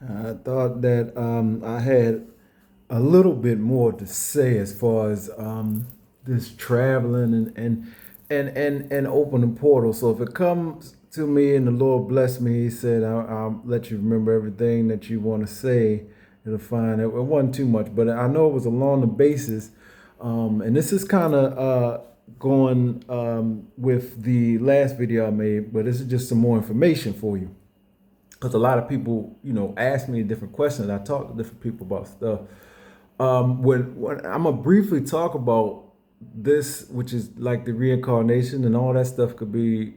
I thought that I had a little bit more to say as far as this traveling and opening portals. So if it comes to me and the Lord bless me, He said, I'll let you remember everything that you want to say. It'll find it wasn't too much, but I know it was along the basis. And this is kind of going with the last video I made, but this is just some more information for you because a lot of people, ask me different questions. I talk to different people about stuff. When I'm gonna briefly talk about this, which is like the reincarnation and all that stuff, could be,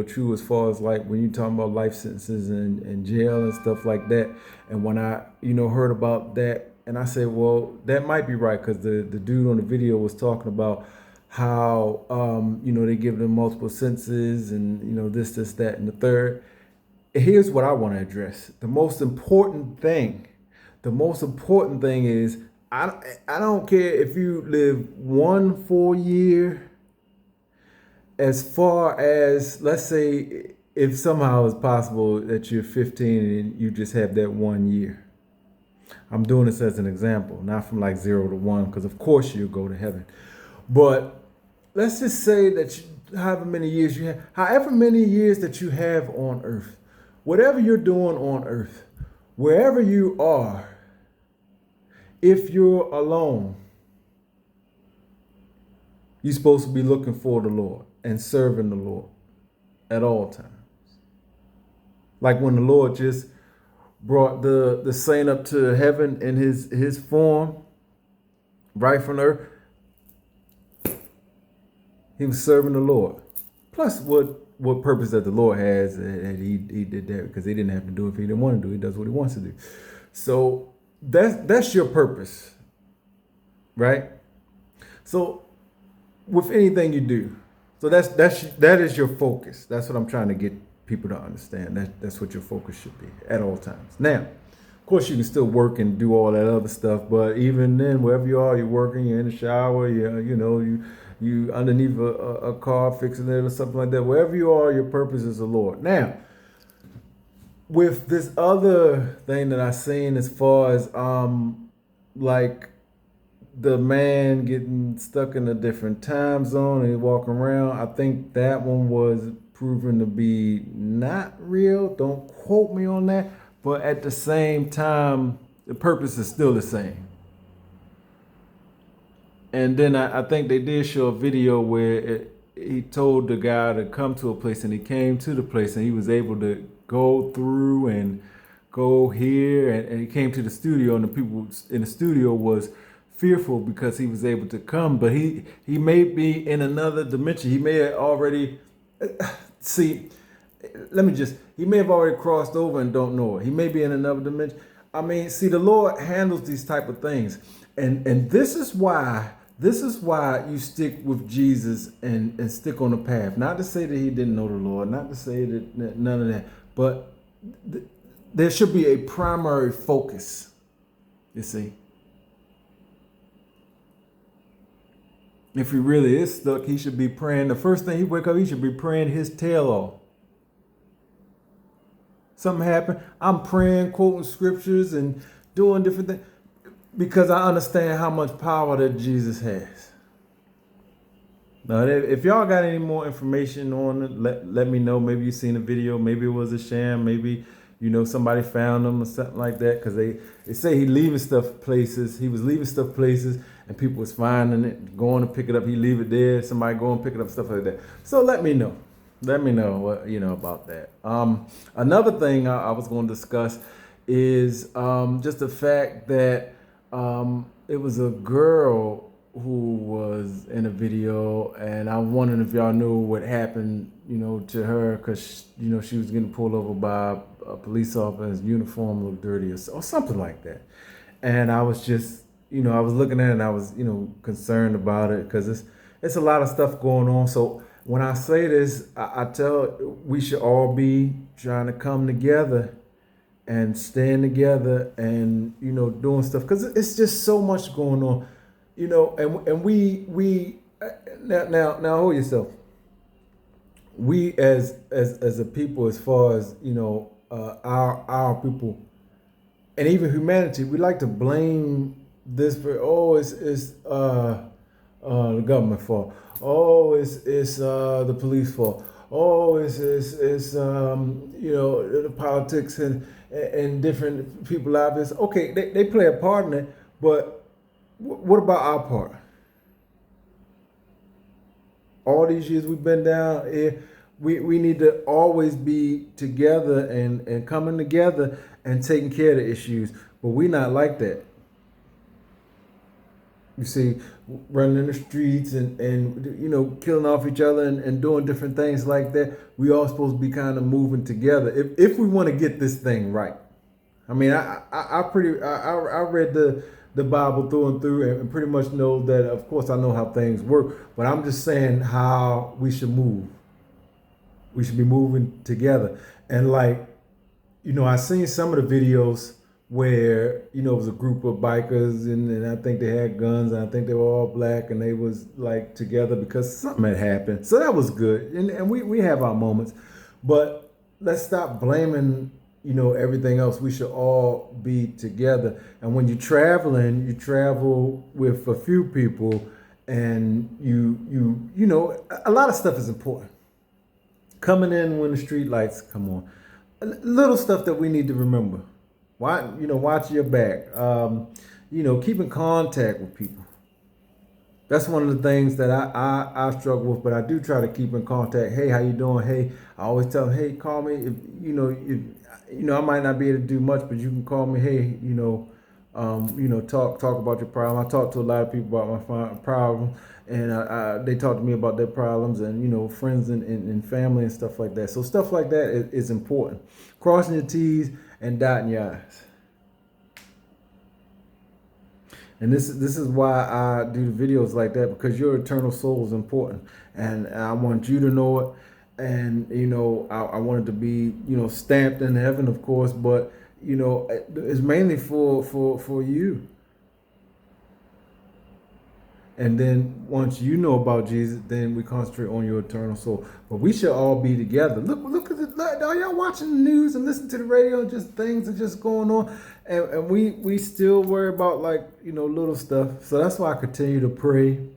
true as far as like when you're talking about life sentences and jail and stuff like that. And when I, heard about that, and I said, well, that might be right because the dude on the video was talking about how, they give them multiple sentences and this, that, and the third. Here's what I want to address. The most important thing is I don't care if you live 1 full year, as far as, let's say, if somehow it's possible that you're 15 and you just have that 1 year. I'm doing this as an example, not from like 0 to 1, because of course you'll go to heaven. But let's just say that however many years that you have on earth, whatever you're doing on earth, wherever you are, if you're alone, you're supposed to be looking for the Lord and serving the Lord at all times. Like when the Lord just brought the saint up to heaven in his form, right from earth, he was serving the Lord. Plus, what purpose that the Lord has, and he did that because he didn't have to do it if he didn't want to do it. He does what he wants to do. So that's your purpose, right? So with anything you do, so that is your focus. That's what I'm trying to get people to understand. That's what your focus should be at all times. Now, of course, you can still work and do all that other stuff, but even then, wherever you are, you're working, you're in the shower, you underneath a car fixing it or something like that. Wherever you are, your purpose is the Lord. Now, with this other thing that I seen as far as like the man getting stuck in a different time zone and walking around, I think that one was proven to be not real. Don't quote me on that, but at the same time, the purpose is still the same. And then I think they did show a video where he told the guy to come to a place, and he came to the place, and he was able to go through and go here, and he came to the studio, and the people in the studio was fearful because he was able to come, but he may be in another dimension. He may have already see. He may have already crossed over and don't know it. He may be in another dimension. I mean, see, the Lord handles these type of things, and this is why you stick with Jesus and stick on the path. Not to say that he didn't know the Lord, not to say that none of that, but there should be a primary focus, you see. If he really is stuck, he should be praying. The first thing he wake up, he should be praying his tail off. Something happened, I'm praying, quoting scriptures and doing different things because I understand how much power that Jesus has. Now, if y'all got any more information on it, let me know. Maybe you seen a video, maybe it was a sham, maybe somebody found him or something like that, because they say he was leaving stuff places and people was finding it, going to pick it up. He leave it there, somebody go and pick it up, stuff like that. So let me know what about that. Another thing I was going to discuss is just the fact that it was a girl who was in a video, and I'm wondering if y'all knew what happened, to her, because she was getting pulled over by a police officer. His uniform looked dirty or something like that. And I was just, I was looking at it and I was, concerned about it because it's a lot of stuff going on. So when I say this, I tell we should all be trying to come together and stand together and doing stuff because it's just so much going on, and we now hold yourself. We as a people, as far as our people, and even humanity, we like to blame this for, oh, it's the government fault. Oh, it's the police fault. Oh, it's the politics and different people out there. Okay, they play a part in it, but what about our part? All these years we've been down here, we need to always be together and coming together and taking care of the issues. But we're not like that. You see, running in the streets and killing off each other and doing different things like that. We all supposed to be kind of moving together if we want to get this thing right. I mean, I read the Bible through and through and pretty much know that. Of course, I know how things work, but I'm just saying how we should move. We should be moving together. And like, I seen some of the videos where, it was a group of bikers and I think they had guns and I think they were all black and they was like together because something had happened. So that was good. And we have our moments. But let's stop blaming, everything else. We should all be together. And when you're traveling, you travel with a few people and a lot of stuff is important. Coming in when the street lights come on. Little stuff that we need to remember. Watch your back. Keep in contact with people. That's one of the things that I struggle with, but I do try to keep in contact. Hey, how you doing? Hey, I always tell them, hey, call me. If I might not be able to do much, but you can call me. Hey, talk about your problem. I talk to a lot of people about my problem, and they talk to me about their problems, and friends and family and stuff like that. So stuff like that is important. Crossing your T's and dotting your I's. And this is why I do the videos like that, because your eternal soul is important, and I want you to know it. And I want it to be stamped in heaven, of course, but it's mainly for you. And then once you know about Jesus, then we concentrate on your eternal soul. But we should all be together. Look at it. Are y'all watching the news and listening to the radio and just things are just going on? And we still worry about little stuff. So that's why I continue to pray.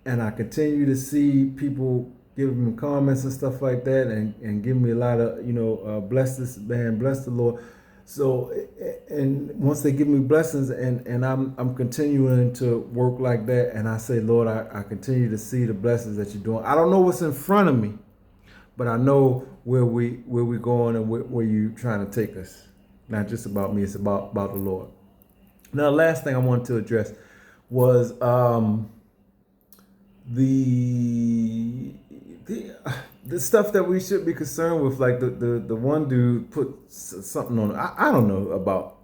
And I continue to see people giving me comments and stuff like that and giving me a lot of, bless this man, bless the Lord. So, and once they give me blessings and I'm continuing to work like that, and I say, Lord, I continue to see the blessings that you're doing. I don't know what's in front of me, but I know where we're going and where you're trying to take us. Not just about me, it's about the Lord. Now, the last thing I wanted to address was the stuff that we should be concerned with. Like the one dude put something on. I don't know about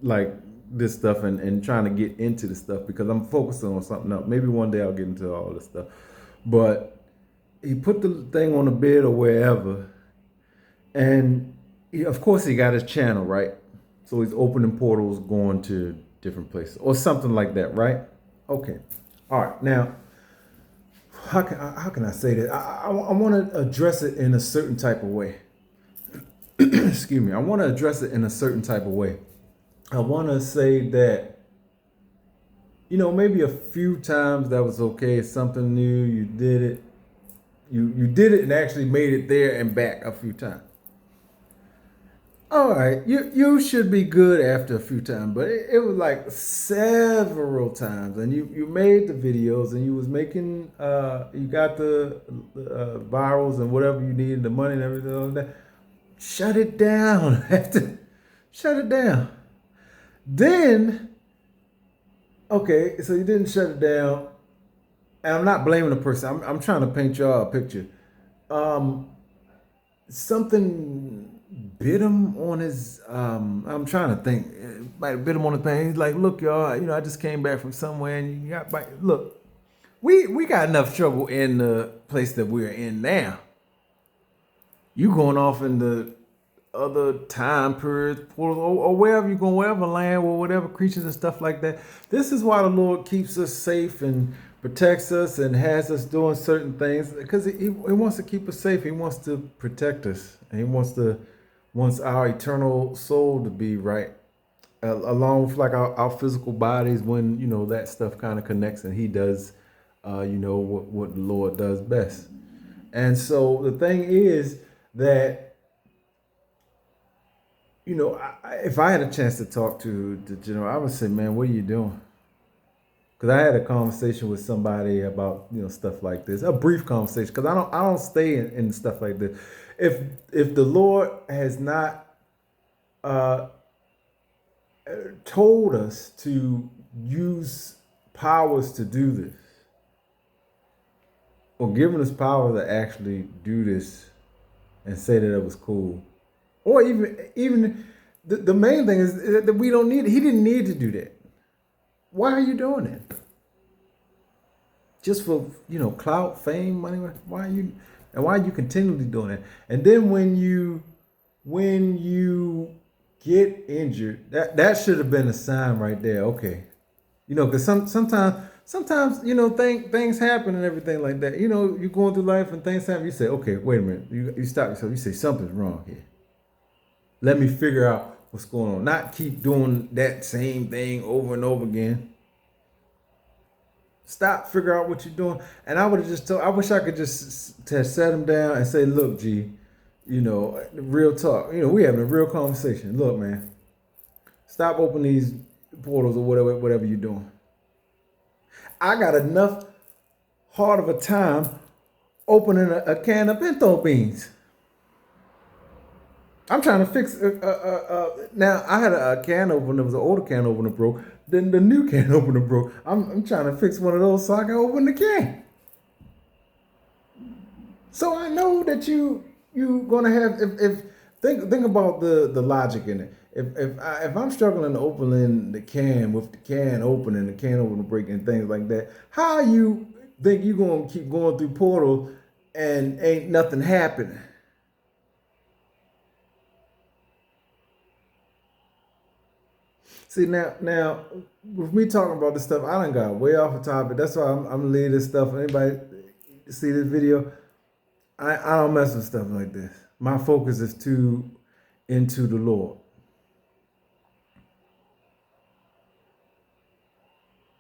like this stuff and trying to get into the stuff because I'm focusing on something else. Maybe one day I'll get into all this stuff. But he put the thing on the bed or wherever, and of course he got his channel, right? So he's opening portals going to different places or something like that, right? Okay. All right. Now, how can I say that? I want to address it in a certain type of way. Excuse me. I want to address it in a certain type of way. I want to say that, maybe a few times that was okay. It's something new. You did it. You did it and actually made it there and back a few times. All right, you should be good after a few times, but it was like several times, and you made the videos and you was making you got the virals and whatever you needed, the money and everything like that. Shut it down. Shut it down. Then, okay, so you didn't shut it down, and I'm not blaming the person. I'm trying to paint y'all a picture. Something bit him on his I'm trying to think, it might have bit him on the thing. He's like, look, y'all, I just came back from somewhere and you got bite. Look, we got enough trouble in the place that we're in now. You going off in the other time periods or wherever you're going, wherever land or whatever creatures and stuff like that. This is why the Lord keeps us safe and protects us and has us doing certain things, because he wants to keep us safe. He wants to protect us, and he wants our eternal soul to be right. along with like our physical bodies, when that stuff kind of connects, and he does what the Lord does best. And so the thing is that if I had a chance to talk to the general, I would say, man, what are you doing? Because I had a conversation with somebody about stuff like this, a brief conversation, because I don't stay in stuff like this. If the Lord has not uh, told us to use powers to do this, or given us power to actually do this and say that it was cool, or even the main thing is that we don't need it. He didn't need to do that. Why are you doing it? Just for clout, fame, money? Why are you continually doing it? And then when you get injured, that should have been a sign right there. Okay, because sometimes things happen and everything like that. You're going through life and things happen. You say, okay, wait a minute. You stop yourself. You say something's wrong here. Let me figure out what's going on. Not keep doing that same thing over and over again. Stop, figure out what you're doing. And I would have just told, I wish I could just set him down and say, look, G, real talk. We having a real conversation. Look, man, stop opening these portals or whatever you're doing. I got enough hard of a time opening a can of pinto beans. I'm trying to fix. Now I had a can opener. It was an older can opener broke. Then the new can opener broke. I'm trying to fix one of those so I can open the can. So I know that you gonna have if think about the logic in it. If I'm struggling to open the can with the can open and the can opener breaking and things like that, how you think you gonna keep going through portal and ain't nothing happening? See now, with me talking about this stuff, I done got way off the topic. That's why I'm gonna leave this stuff. Anybody see this video? I don't mess with stuff like this. My focus is too into the Lord.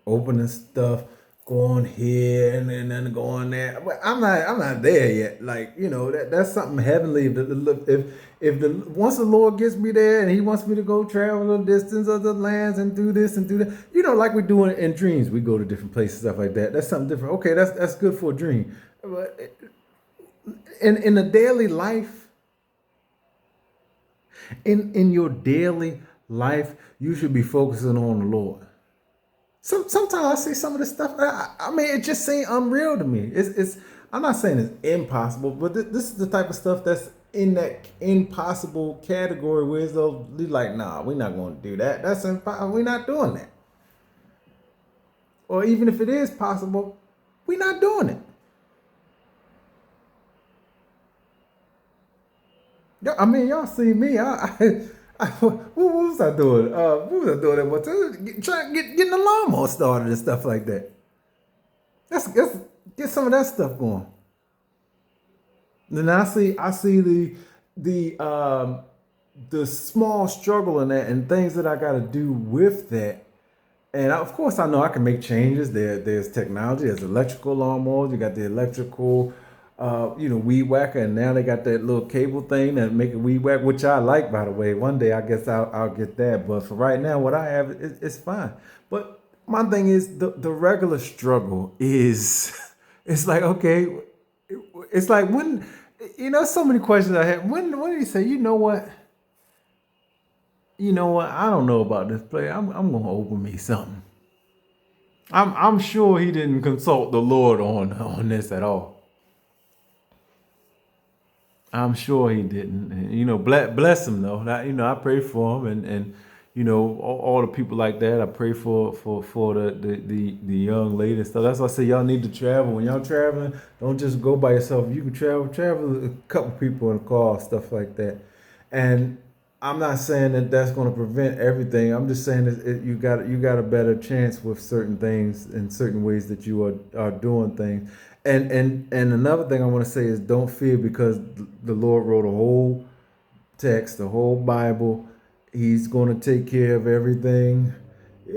Opening stuff, going here and then going there. But I'm not there yet. Like that's something heavenly. If once the Lord gets me there and He wants me to go travel a distance of the lands and do this and do that, like we do in dreams, we go to different places, stuff like that. That's something different. Okay, that's good for a dream. But in a daily life, in your daily life, you should be focusing on the Lord. Sometimes I see some of this stuff. I mean, it just seems unreal to me. It's. I'm not saying it's impossible, but this is the type of stuff that's in that impossible category where it's like, nah, we're not going to do that. That's impossible. We're not doing that. Or even if it is possible, we're not doing it. I mean, y'all see me. What was I doing? What was I doing at one time? Trying getting the lawnmower started and stuff like that. Let's get some of that stuff going. Then I see the small struggle in that and things that I got to do with that. And of course, I know I can make changes. There's technology. There's electrical lawnmowers. You got the electrical weed whacker, and now they got that little cable thing that make a weed whack, which I like, by the way. One day I guess I'll get that, but for right now, what I have it's fine. But my thing is the regular struggle is it's like, okay, it's like when so many questions I had. When do you say, you know what, I don't know about this play. I'm gonna open me something. I'm sure he didn't consult the Lord on this at all. I'm sure he didn't. And, bless him though. I pray for him and all the people like that. I pray for the young lady and stuff. That's why I say y'all need to travel. When y'all traveling, don't just go by yourself. You can travel with a couple people in a car, stuff like that. And I'm not saying that that's going to prevent everything. I'm just saying that you got a better chance with certain things in certain ways that you are doing things. And another thing I want to say is don't fear, because the Lord wrote a whole text, the whole Bible. He's going to take care of everything,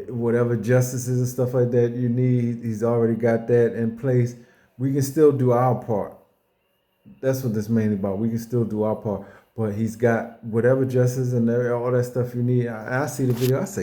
whatever justices and stuff like that you need. He's already got that in place. We can still do our part. That's what this mainly about. We can still do our part, but he's got whatever justice and all that stuff you need. I see the video. I say,